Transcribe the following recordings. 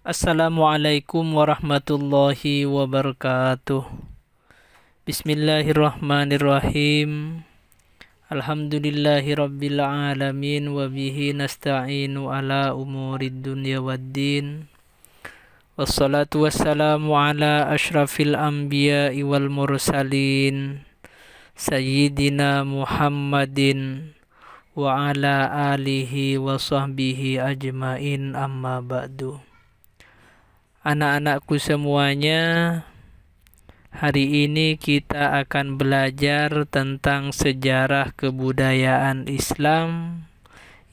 Assalamualaikum warahmatullahi wabarakatuh. Bismillahirrahmanirrahim. Alhamdulillahi rabbil alamin wa bihi nasta'inu ala umurid dunya waddin. Wassalatu wassalamu ala ashrafil anbiya'i wal mursalin Sayyidina Muhammadin wa ala alihi wa sahbihi ajmain, amma ba'du. Anak-anakku semuanya, hari ini kita akan belajar tentang sejarah kebudayaan Islam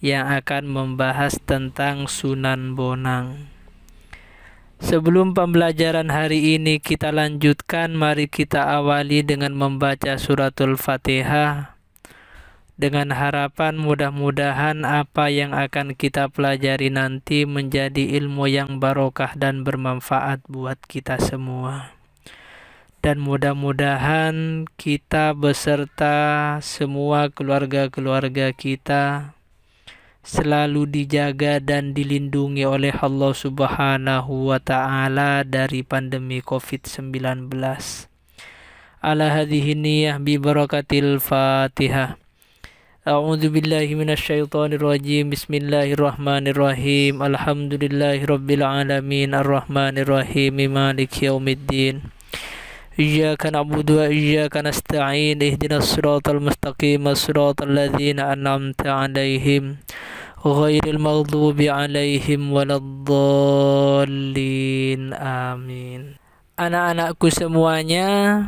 yang akan membahas tentang Sunan Bonang. Sebelum pembelajaran hari ini kita lanjutkan, mari kita awali dengan membaca suratul Fatihah, dengan harapan mudah-mudahan apa yang akan kita pelajari nanti menjadi ilmu yang barokah dan bermanfaat buat kita semua. Dan mudah-mudahan kita beserta semua keluarga-keluarga kita selalu dijaga dan dilindungi oleh Allah Subhanahu wa Ta'ala dari pandemi COVID-19. Ala hadhihi niyah bi barakatil Fatihah. A'udzu billahi minasyaitonir rajim. Bismillahirrahmanirrahim. Alhamdulillahirabbil alamin arrahmanir rahim maliki yaumiddin. Iyyaka na'budu wa iyyaka nasta'in. Ihdinas siratal mustaqim, siratal ladzina an'amta 'alaihim ghairil maghdubi 'alaihim waladdallin. Amin. Anak-anakku semuanya,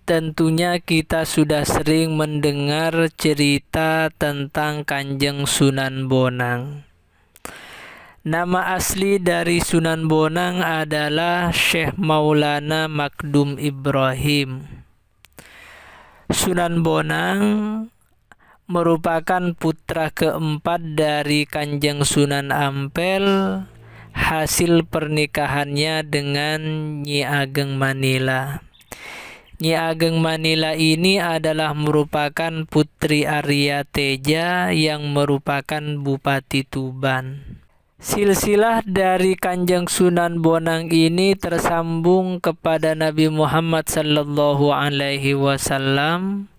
tentunya kita sudah sering mendengar cerita tentang Kanjeng Sunan Bonang. Nama asli dari Sunan Bonang adalah Syekh Maulana Makdum Ibrahim. Sunan Bonang merupakan putra keempat dari Kanjeng Sunan Ampel, hasil pernikahannya dengan Nyi Ageng Manila. Nyi Ageng Manila ini adalah merupakan putri Arya Teja yang merupakan Bupati Tuban. Silsilah dari Kanjeng Sunan Bonang ini tersambung kepada Nabi Muhammad sallallahu alaihi wasallam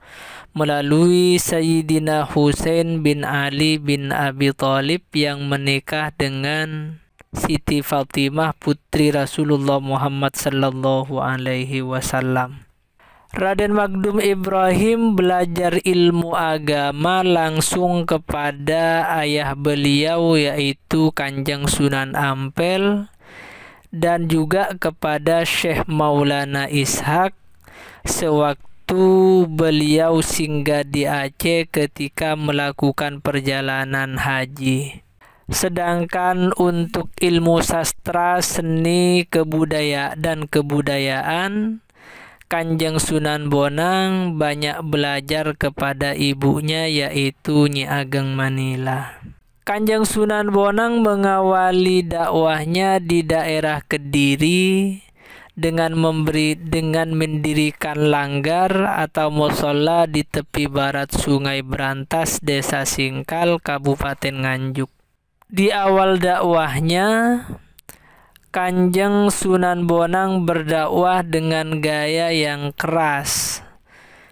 melalui Sayyidina Husain bin Ali bin Abi Thalib yang menikah dengan Siti Fatimah putri Rasulullah Muhammad sallallahu alaihi wasallam. Raden Makdum Ibrahim belajar ilmu agama langsung kepada ayah beliau, yaitu Kanjeng Sunan Ampel, dan juga kepada Syekh Maulana Ishaq sewaktu beliau singgah di Aceh ketika melakukan perjalanan haji. Sedangkan untuk ilmu sastra, seni, kebudayaan, Kanjeng Sunan Bonang banyak belajar kepada ibunya, yaitu Nyi Ageng Manila. Kanjeng Sunan Bonang mengawali dakwahnya di daerah Kediri dengan mendirikan langgar atau mushola di tepi barat Sungai Brantas, Desa Singkal, Kabupaten Nganjuk. Di awal dakwahnya, Kanjeng Sunan Bonang berdakwah dengan gaya yang keras,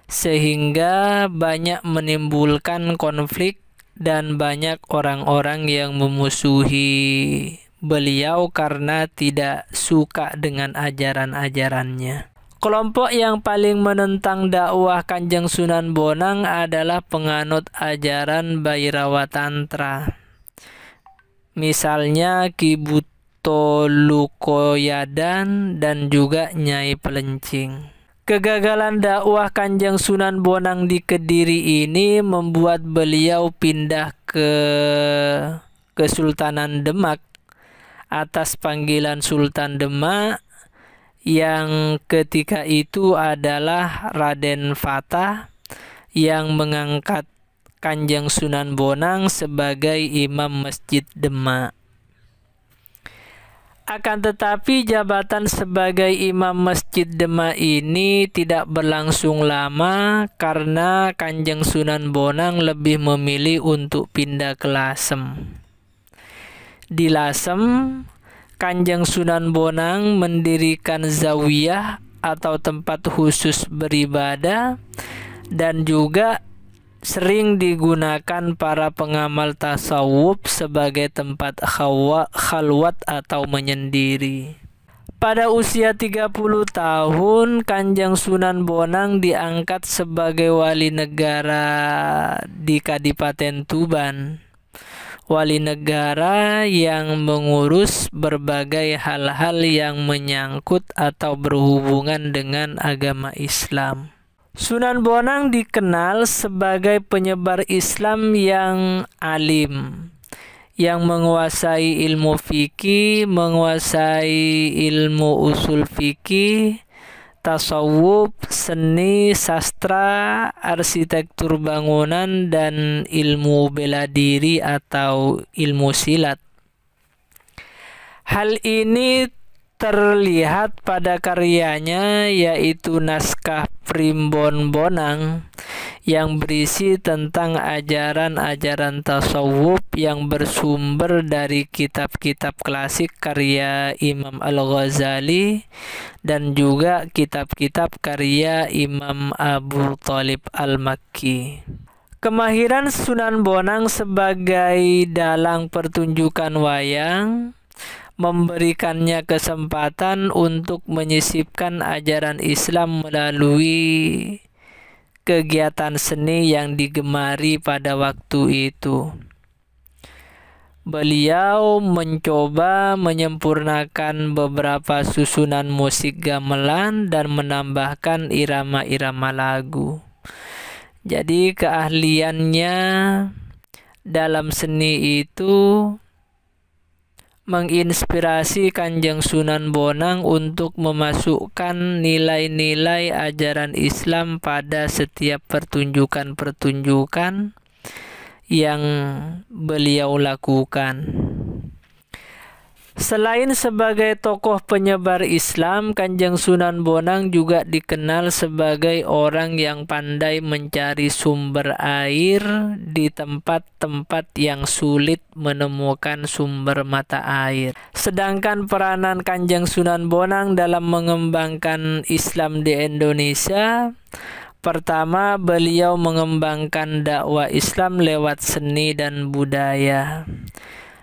sehingga banyak menimbulkan konflik dan banyak orang-orang yang memusuhi beliau karena tidak suka dengan ajaran-ajarannya. Kelompok yang paling menentang dakwah Kanjeng Sunan Bonang adalah penganut ajaran Bhairawa Tantra. Misalnya Ki Tolukoyadan dan juga Nyai Pelencing. Kegagalan dakwah Kanjeng Sunan Bonang di Kediri ini membuat beliau pindah ke Kesultanan Demak atas panggilan Sultan Demak yang ketika itu adalah Raden Fatah yang mengangkat Kanjeng Sunan Bonang sebagai Imam Masjid Demak. Akan tetapi jabatan sebagai Imam Masjid Demak ini tidak berlangsung lama karena Kanjeng Sunan Bonang lebih memilih untuk pindah ke Lasem. Di Lasem, Kanjeng Sunan Bonang mendirikan zawiyah atau tempat khusus beribadah, dan juga sering digunakan para pengamal tasawuf sebagai tempat khalwat atau menyendiri. Pada usia 30 tahun, Kanjeng Sunan Bonang diangkat sebagai wali negara di Kadipaten Tuban. Wali negara yang mengurus berbagai hal-hal yang menyangkut atau berhubungan dengan agama Islam. Sunan Bonang dikenal sebagai penyebar Islam yang alim, yang menguasai ilmu fikih, menguasai ilmu usul fikih, tasawuf, seni, sastra, arsitektur bangunan, dan ilmu bela diri atau ilmu silat. Hal ini terlihat pada karyanya, yaitu naskah Primbon Bonang yang berisi tentang ajaran-ajaran tasawuf yang bersumber dari kitab-kitab klasik karya Imam Al-Ghazali dan juga kitab-kitab karya Imam Abu Thalib Al-Makki. Kemahiran Sunan Bonang sebagai dalang pertunjukan wayang memberikannya kesempatan untuk menyisipkan ajaran Islam melalui kegiatan seni yang digemari pada waktu itu. Beliau mencoba menyempurnakan beberapa susunan musik gamelan dan menambahkan irama-irama lagu. Jadi keahliannya dalam seni itu menginspirasi Kanjeng Sunan Bonang untuk memasukkan nilai-nilai ajaran Islam pada setiap pertunjukan-pertunjukan yang beliau lakukan. Selain sebagai tokoh penyebar Islam, Kanjeng Sunan Bonang juga dikenal sebagai orang yang pandai mencari sumber air di tempat-tempat yang sulit menemukan sumber mata air. Sedangkan peranan Kanjeng Sunan Bonang dalam mengembangkan Islam di Indonesia, pertama, beliau mengembangkan dakwah Islam lewat seni dan budaya.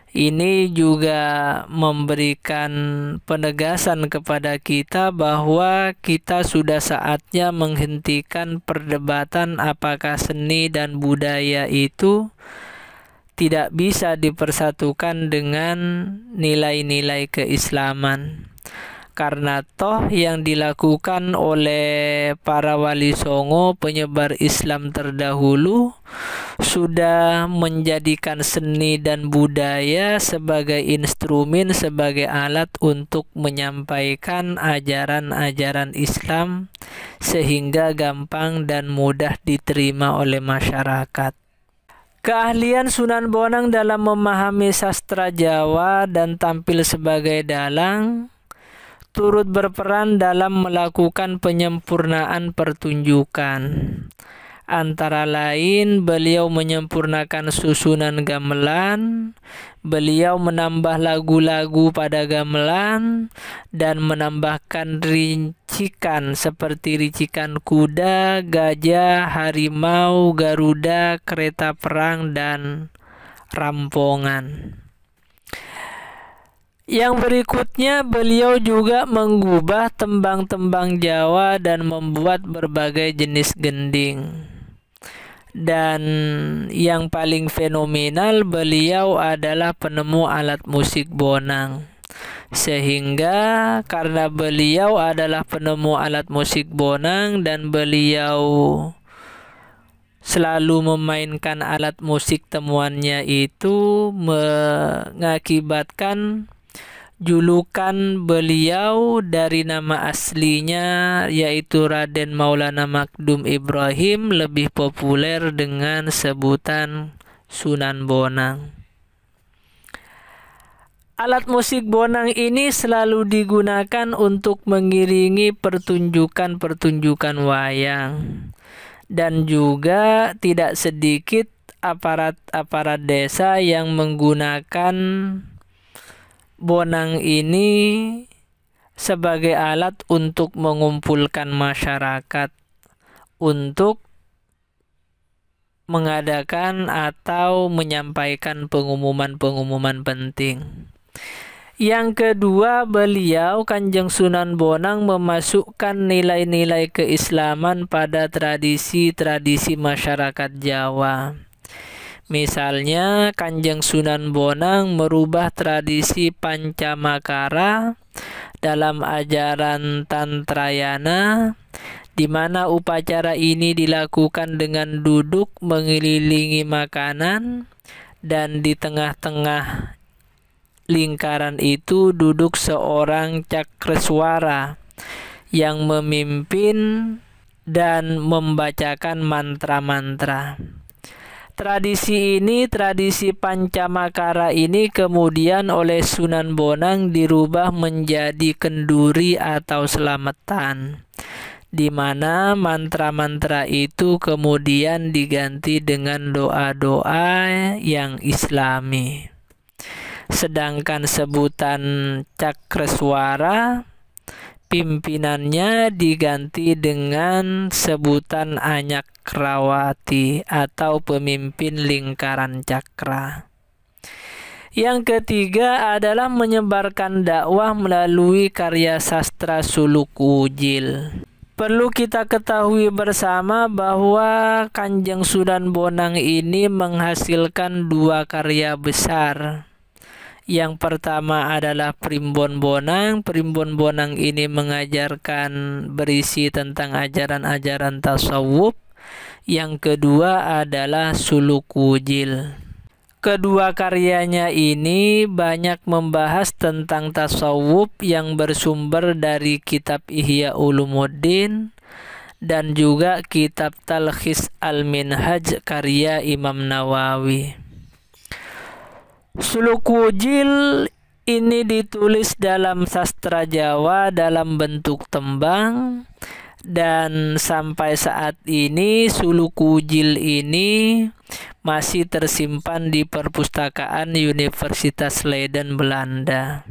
Ini juga memberikan penegasan kepada kita bahwa kita sudah saatnya menghentikan perdebatan apakah seni dan budaya itu tidak bisa dipersatukan dengan nilai-nilai keislaman. Karena toh yang dilakukan oleh para wali songo penyebar Islam terdahulu sudah menjadikan seni dan budaya sebagai instrumen, sebagai alat untuk menyampaikan ajaran-ajaran Islam sehingga gampang dan mudah diterima oleh masyarakat. Keahlian Sunan Bonang dalam memahami sastra Jawa dan tampil sebagai dalang turut berperan dalam melakukan penyempurnaan pertunjukan. Antara lain, beliau menyempurnakan susunan gamelan, beliau menambah lagu-lagu pada gamelan, dan menambahkan rincikan seperti ricikan kuda, gajah, harimau, garuda, kereta perang, dan rampongan. Yang berikutnya, beliau juga mengubah tembang-tembang Jawa dan membuat berbagai jenis gending. Dan yang paling fenomenal, beliau adalah penemu alat musik bonang. Sehingga karena beliau adalah penemu alat musik bonang dan beliau selalu memainkan alat musik temuannya itu mengakibatkan julukan beliau dari nama aslinya yaitu Raden Maulana Makdum Ibrahim lebih populer dengan sebutan Sunan Bonang. Alat musik bonang ini selalu digunakan untuk mengiringi pertunjukan-pertunjukan wayang. Dan juga tidak sedikit aparat-aparat desa yang menggunakan bonang ini sebagai alat untuk mengumpulkan masyarakat untuk mengadakan atau menyampaikan pengumuman-pengumuman penting. Yang kedua, beliau Kanjeng Sunan Bonang memasukkan nilai-nilai keislaman pada tradisi-tradisi masyarakat Jawa. Misalnya, Kanjeng Sunan Bonang merubah tradisi Pancamakara dalam ajaran Tantrayana, di mana upacara ini dilakukan dengan duduk mengelilingi makanan, dan di tengah-tengah lingkaran itu duduk seorang cakreswara yang memimpin dan membacakan mantra-mantra. Tradisi ini, tradisi Pancamakara ini kemudian oleh Sunan Bonang dirubah menjadi kenduri atau selamatan, di mana mantra-mantra itu kemudian diganti dengan doa-doa yang Islami. Sedangkan sebutan Cakreswara, pimpinannya diganti dengan sebutan Anyakrawati atau pemimpin lingkaran cakra. Yang ketiga adalah menyebarkan dakwah melalui karya sastra suluk wujil. Perlu kita ketahui bersama bahwa Kanjeng Sunan Bonang ini menghasilkan dua karya besar. Yang pertama adalah Primbon Bonang. Primbon Bonang ini mengajarkan berisi tentang ajaran-ajaran tasawuf. Yang kedua adalah Suluk Wujil. Kedua karyanya ini banyak membahas tentang tasawuf yang bersumber dari kitab Ihya Ulumuddin dan juga kitab Talkhis Al-Minhaj karya Imam Nawawi. Suluk Wujil ini ditulis dalam sastra Jawa dalam bentuk tembang, dan sampai saat ini Suluk Wujil ini masih tersimpan di perpustakaan Universitas Leiden, Belanda.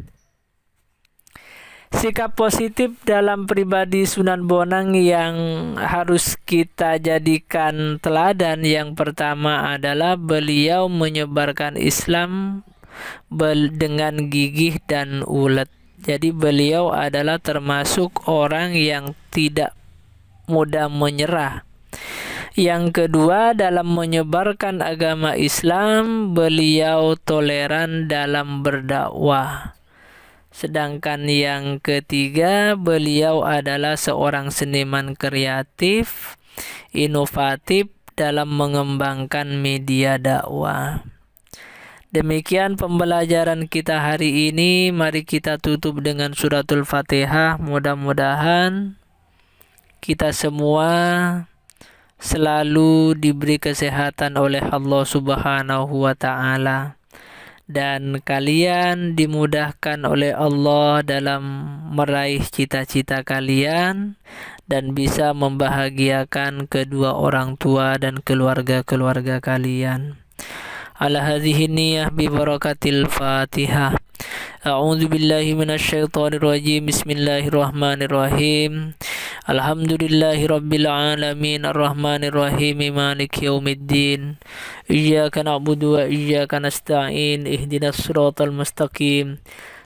Sikap positif dalam pribadi Sunan Bonang yang harus kita jadikan teladan yang pertama adalah beliau menyebarkan Islam dengan gigih dan ulet. Jadi beliau adalah termasuk orang yang tidak mudah menyerah. Yang kedua, dalam menyebarkan agama Islam, beliau toleran dalam berdakwah. Sedangkan yang ketiga, beliau adalah seorang seniman kreatif, inovatif dalam mengembangkan media dakwah. Demikian pembelajaran kita hari ini. Mari kita tutup dengan suratul Fatihah. Mudah-mudahan kita semua selalu diberi kesehatan oleh Allah Subhanahu wa Ta'ala, dan kalian dimudahkan oleh Allah dalam meraih cita-cita kalian dan bisa membahagiakan kedua orang tua dan keluarga-keluarga kalian. Ala hadhihi niyyah bi barakatil Fatihah. A'udzu billahi minasyaitonir rajim. Bismillahirrahmanirrahim. Alhamdulillahi rabbil alamin arrahmanir rahim maliki yaumiddin. Iyyaka na'budu wa iyyaka nasta'in. Ihdinas siratal mustaqim.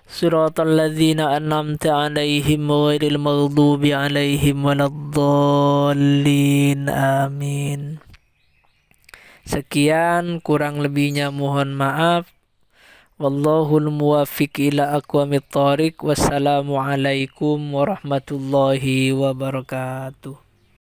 Siratal ladzina an'amta 'alaihim ghairil maghdubi 'alaihim waladdallin. Amin. Sekian, kurang lebihnya mohon maaf. Wallahul muwaffiq ila aqwamit thoriq. Wassalamualaikum warahmatullahi wabarakatuh.